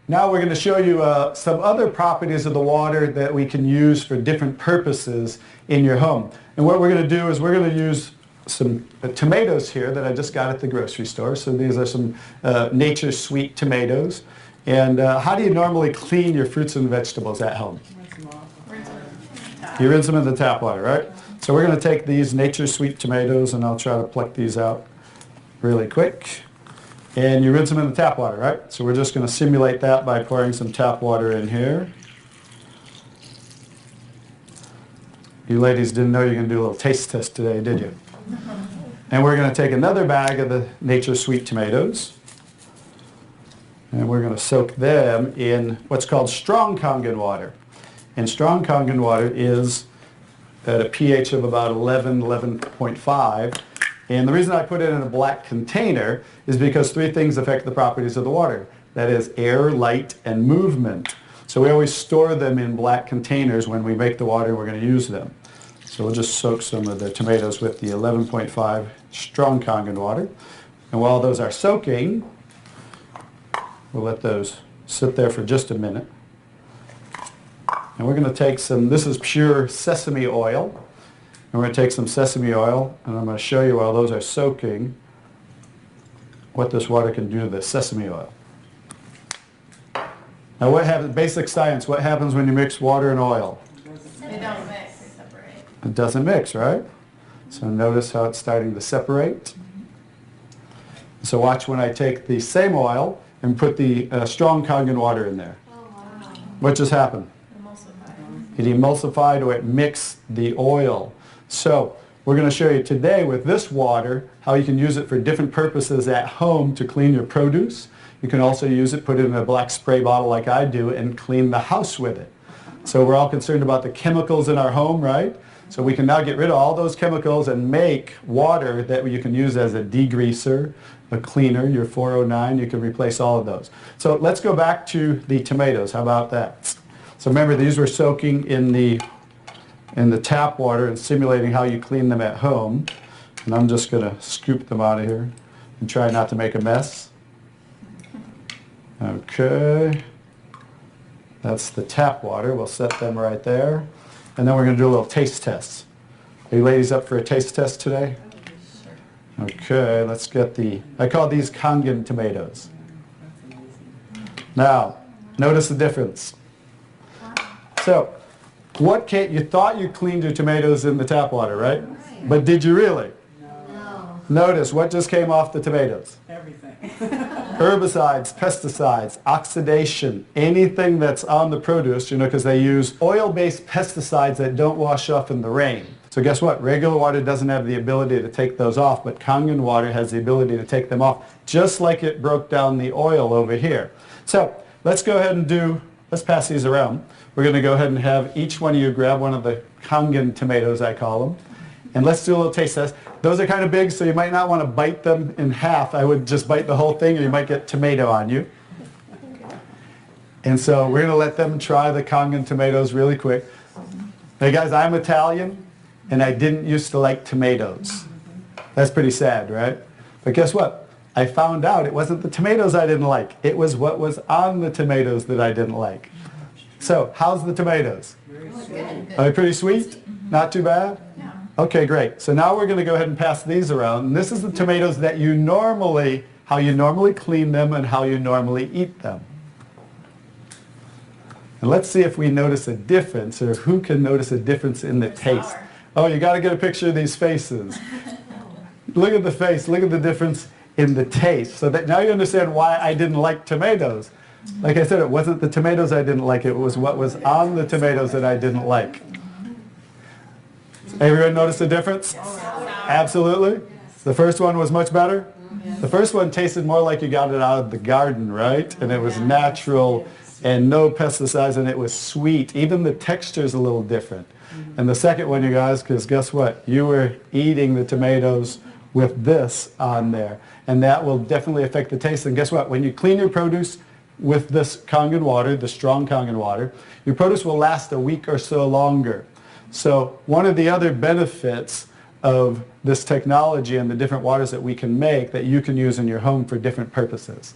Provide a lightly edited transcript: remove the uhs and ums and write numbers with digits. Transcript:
Now we're going to show you some other properties of the water that we can use for different purposes in your home. And what we're going to do is we're going to use some tomatoes here that I just got at the grocery store. So these are some Nature's Sweet tomatoes. And how do you normally clean your fruits and vegetables at home? You rinse them in the tap water, right? So we're going to take these Nature's Sweet tomatoes, and I'll try to pluck these out really quick. And you rinse them in the tap water, right? So we're just going to simulate that by pouring some tap water in here. You ladies didn't know you were going to do a little taste test today, did you? And we're going to take another bag of the Nature's Sweet tomatoes, and we're going to soak them in what's called strong Kangen water. And strong Kangen water is at a pH of about 11, 11.5. And the reason I put it in a black container is because three things affect the properties of the water. That is air, light, and movement. So we always store them in black containers when we make the water and we're going to use them. So we'll just soak some of the tomatoes with the 11.5 strong Kangen water. And while those are soaking, we'll let those sit there for just a minute. And we're going to take some, this is pure sesame oil. And we're going to take some sesame oil, and I'm going to show you while those are soaking what this water can do to the sesame oil. Now what happens, basic science, what happens when you mix water and oil? They don't mix, they separate. It doesn't mix, right? So notice how it's starting to separate. So watch when I take the same oil and put the strong Kangen water in there. Oh, wow. What just happened? Emulsified. It emulsified, or it mixed the oil. So we're going to show you today with this water how you can use it for different purposes at home to clean your produce. You can also use it, put it in a black spray bottle like I do, and clean the house with it. So we're all concerned about the chemicals in our home, right? So we can now get rid of all those chemicals and make water that you can use as a degreaser, a cleaner, your 409. You can replace all of those. So let's go back to the tomatoes. How about that? So remember, these were soaking in the tap water and simulating how you clean them at home. And I'm just going to scoop them out of here and try not to make a mess. Okay. That's the tap water. We'll set them right there. And then we're going to do a little taste test. Are you ladies up for a taste test today? Okay, let's get I call these Kangen tomatoes. Now, notice the difference. So, you thought you cleaned your tomatoes in the tap water, right? But did you really? No. Notice what just came off the tomatoes. Everything. Herbicides, pesticides, oxidation, anything that's on the produce, because they use oil-based pesticides that don't wash off in the rain. So guess what? Regular water doesn't have the ability to take those off, but Kangen water has the ability to take them off, just like it broke down the oil over here. So let's go ahead and let's pass these around. We're going to go ahead and have each one of you grab one of the Kangen tomatoes, I call them. And let's do a little taste test. Those are kind of big, so you might not want to bite them in half. I would just bite the whole thing, or you might get tomato on you. And so we're going to let them try the Kangen tomatoes really quick. Hey guys, I'm Italian, and I didn't used to like tomatoes. That's pretty sad, right? But guess what? I found out it wasn't the tomatoes I didn't like. It was what was on the tomatoes that I didn't like. So, how's the tomatoes? Very Good. sweet. Are they pretty sweet? Not too bad? Yeah. Okay, great. So now we're going to go ahead and pass these around. And this is the tomatoes that how you normally clean them and how you normally eat them. And let's see if we notice a difference, or who can notice a difference in the taste. Sour. Oh, you got to get a picture of these faces. Look at the face. Look at the difference in the taste. So that now you understand why I didn't like tomatoes. Like I said, it wasn't the tomatoes I didn't like. It was what was on the tomatoes that I didn't like. Everyone notice the difference? Absolutely. The first one was much better. The first one tasted more like you got it out of the garden, right? And it was natural and no pesticides, and it was sweet. Even the texture is a little different. And the second one, you guys, because guess what? You were eating the tomatoes with this on there. And that will definitely affect the taste. And guess what? When you clean your produce with this Kangen water, the strong Kangen water, your produce will last a week or so longer. So one of the other benefits of this technology and the different waters that we can make that you can use in your home for different purposes.